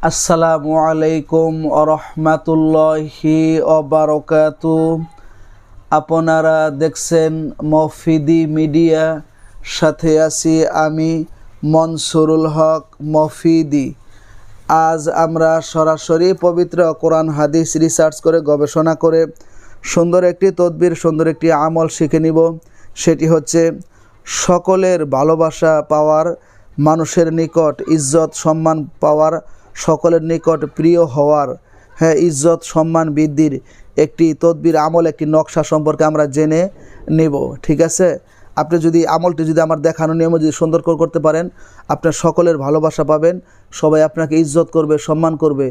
আসসালামু আলাইকুম রহমাতুল্লাহি ওবারাকাতু। আপনারা দেখছেন মফিদি মিডিয়া, সাথে আছি আমি মনসুরুল হক মফিদি। আজ আমরা সরাসরি পবিত্র কোরআন হাদিস রিসার্চ করে গবেষণা করে সুন্দর একটি তদবির, সুন্দর একটি আমল শিখে নিব। সেটি হচ্ছে সকলের ভালোবাসা পাওয়ার, মানুষের নিকট ইজ্জত সম্মান পাওয়ার, সকলের নিকট প্রিয় হওয়ার, ইজ্জত সম্মান বৃদ্ধির একটি তদবির আমল, একটি নকশা সম্পর্কে আমরা জেনে নেব। ঠিক আছে, আপনি যদি আমলটি আমার দেখানো নিয়মে যদি সুন্দর করতে পারেন, আপনার সকলের ভালোবাসা পাবেন, সবাই আপনাকে ইজ্জত করবে, সম্মান করবে,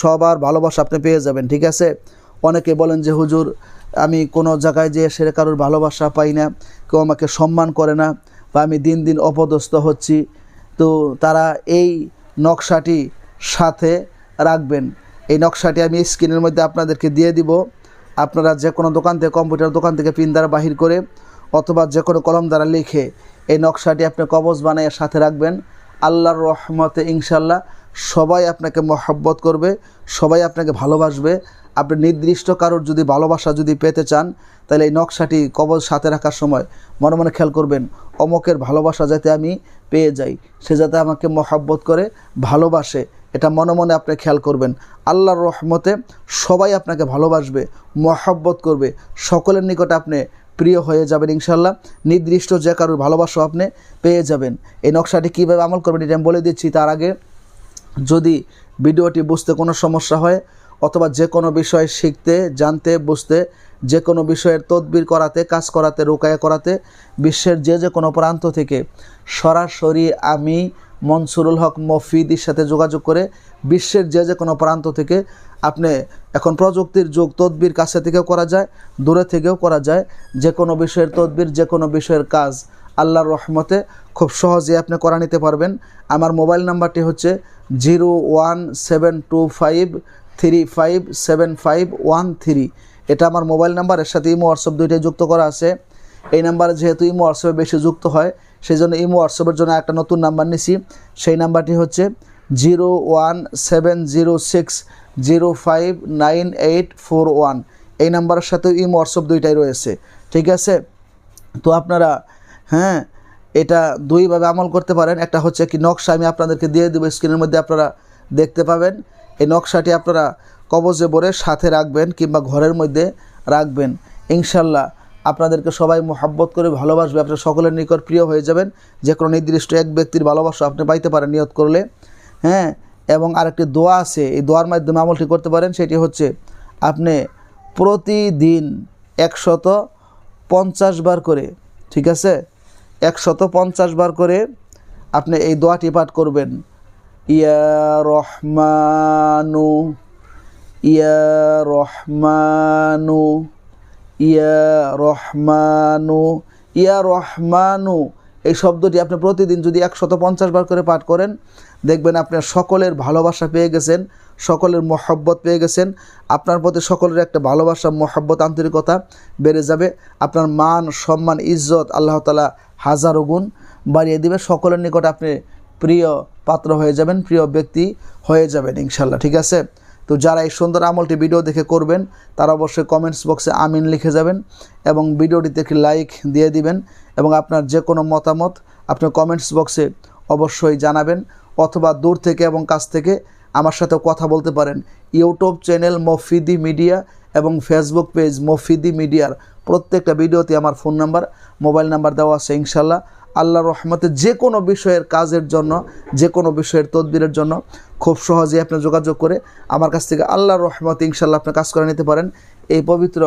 সবার ভালোবাসা আপনি পেয়ে যাবেন। ঠিক আছে, অনেকে বলেন যে হুজুর, আমি কোনো জায়গায় যেয়ে সে কারোর ভালোবাসা পাই না, কেউ আমাকে সম্মান করে না, বা আমি দিন দিন অপদস্থ হচ্ছি। তো তারা এই নকশাটি সাথে রাখবেন। এই নকশাটি আমি স্ক্রিনের মধ্যে আপনাদেরকে দিয়ে দিব। আপনারা যে কোনো দোকান থেকে, কম্পিউটার দোকান থেকে পিন দ্বারা বাহির করে অথবা যে কোনো কলম দ্বারা লিখে এই নকশাটি আপনি কবজ বানিয়ে সাথে রাখবেন। আল্লাহর রহমতে ইনশাল্লাহ সবাই আপনাকে মহব্বত করবে, সবাই আপনাকে ভালোবাসবে। আপনি নির্দিষ্ট কারোর যদি ভালোবাসা যদি পেতে চান, তাহলে এই নকশাটি কবজ সাথে রাখার সময় মনে মনে খেয়াল করবেন, অমকের ভালোবাসা যাতে আমি পেয়ে যাই, সে যাতে আমাকে মহব্বত করে, ভালোবাসে, এটা মনে মনে আপনি খেয়াল করবেন। আল্লাহর রহমতে সবাই আপনাকে ভালোবাসবে, মহব্বত করবে, সকলের নিকট আপনি প্রিয় হয়ে যাবেন ইনশাল্লাহ। নির্দিষ্ট যে কারোর ভালোবাসা আপনি পেয়ে যাবেন। এই নকশাটি কীভাবে আমল করবেন এটা আমি বলে দিচ্ছি। তার আগে যদি ভিডিওটি বুঝতে কোনো সমস্যা হয়, অথবা যে কোনো বিষয় শিখতে, জানতে, বুঝতে, যে কোনো বিষয়ের তদবির করাতে, কাজ করাতে, রুকায়া করাতে, বিশ্বের যে কোনো প্রান্ত থেকে সরাসরি আমি মনসুরুল হক মফিদির সাথে যোগাযোগ করে বিশ্বের যে কোনো প্রান্ত থেকে আপনি, এখন প্রযুক্তির যুগ, তদবির কাছে থেকেও করা যায়, দূরে থেকেও করা যায়। যে কোনো বিষয়ের তদবির, যে কোনো বিষয়ের কাজ আল্লাহর রহমতে খুব সহজে আপনি করা নিতে পারবেন। আমার মোবাইল নাম্বারটি হচ্ছে 01725357513। এটা আমার মোবাইল নাম্বার। এর সাথে ইমো হোয়াটসঅ্যাপ দুইটাই যুক্ত করা আছে। এই নাম্বারে যেহেতু ইমো হোয়াটসঅ্যাপে বেশি যুক্ত হয়, সেই জন্য ইমো হোয়াটসঅ্যাপের জন্য একটা নতুন নাম্বার নিছি। সেই নাম্বারটি হচ্ছে 017059841। এই নাম্বারের সাথে ইমো হোয়াটসঅ্যাপ দুইটাই রয়েছে। ঠিক আছে, তো আপনারা এটা দুইভাবে আমল করতে পারেন। একটা হচ্ছে কি নকশা আমি আপনাদেরকে দিয়ে দেবো, স্ক্রিনের মধ্যে আপনারা দেখতে পাবেন। এই নকশাটি আপনারা কবজে ভরে সাথে রাখবেন কিংবা ঘরের মধ্যে রাখবেন। ইনশাল্লাহ আপনাদেরকে সবাই মহব্বত করে ভালোবাসবে, আপনারা সকলের নিকট প্রিয় হয়ে যাবেন। যে কোনো নির্দিষ্ট এক ব্যক্তির ভালোবাসা আপনি পাইতে পারেন নিয়ত করলে। এবং আরেকটি দোয়া আছে, এই দোয়ার মাধ্যমে আমলটি করতে পারেন। সেটি হচ্ছে আপনি প্রতিদিন 150 বার করে, ঠিক আছে, 150 বার করে আপনি এই দোয়াটি পাঠ করবেন। ইয়া রহমানু, ইয়া রহমানু, ইয়া রহমানু, ইয়া রহমানু। এই শব্দটি আপনি প্রতিদিন যদি 150 বার করে পাঠ করেন, দেখবেন আপনার সকলের ভালোবাসা পেয়ে গেছেন, সকলের মহব্বত পেয়ে গেছেন। আপনার প্রতি সকলের একটা ভালোবাসা, মহব্বত, আন্তরিকতা বেড়ে যাবে। আপনার মান, সম্মান, ইজ্জত আল্লাহ তাআলা হাজারো গুণ বাড়িয়ে দিবে। সকলের নিকট আপনি প্রিয় পাত্র হয়ে যাবেন, প্রিয় ব্যক্তি হয়ে যাবেন ইনশাল্লাহ। ঠিক আছে, তো যারা এই সুন্দর আমলটি ভিডিও দেখে করবেন, তারা অবশ্যই কমেন্টস বক্সে আমিন লিখে যাবেন এবং ভিডিওটিতে একটি লাইক দিয়ে দিবেন। এবং আপনার যে কোনো মতামত আপনি কমেন্টস বক্সে অবশ্যই জানাবেন, অথবা দূর থেকে এবং কাছ থেকে আমার সাথে কথা বলতে পারেন। ইউটিউব চ্যানেল মফিদি মিডিয়া এবং ফেসবুক পেজ মফিদি মিডিয়ার প্রত্যেকটা ভিডিওতে আমার ফোন নাম্বার, মোবাইল নাম্বার দেওয়া আছে। ইনশাল্লাহ আল্লাহর রহমতে যে কোনো বিষয়ের কাজের জন্য, যে কোনো বিষয়ের তদবিরের জন্য খুব সহজেই আপনি যোগাযোগ করে আমার কাছ থেকে আল্লাহর রহমতে ইনশাল্লাহ আপনি কাজ করে নিতে পারেন। এই পবিত্র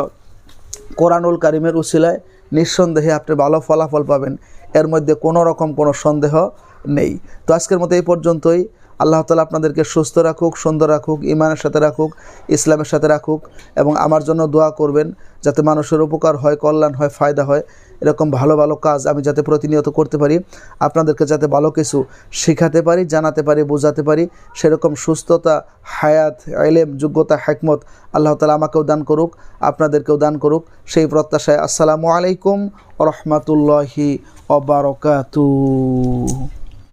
কোরআনুল কারিমের উসিলায় নিঃসন্দেহে আপনি ভালো ফলাফল পাবেন, এর মধ্যে কোনো রকম কোনো সন্দেহ নেই। তো আজকের মতো এই পর্যন্তই। আল্লাহ তাআলা আপনাদেরকে সুস্থ রাখুক, সুন্দর রাখুক, ইমানের সাথে রাখুক, ইসলামের সাথে রাখুক। এবং আমার জন্য দোয়া করবেন যাতে মানুষের উপকার হয়, কল্যাণ হয়, ফায়দা হয়। এরকম ভালো ভালো কাজ আমি যাতে প্রতিনিয়ত করতে পারি, আপনাদেরকে যাতে ভালো কিছু শেখাতে পারি, জানাতে পারি, বোঝাতে পারি, সেরকম সুস্থতা, হায়াত, ইলম, যোগ্যতা, হিকমত আল্লাহ তাআলা আমাকেও দান করুক, আপনাদেরকেও দান করুক। সেই প্রত্যাশায় আসসালামু আলাইকুম ওয়া রাহমাতুল্লাহি ওয়া বারাকাতুহু।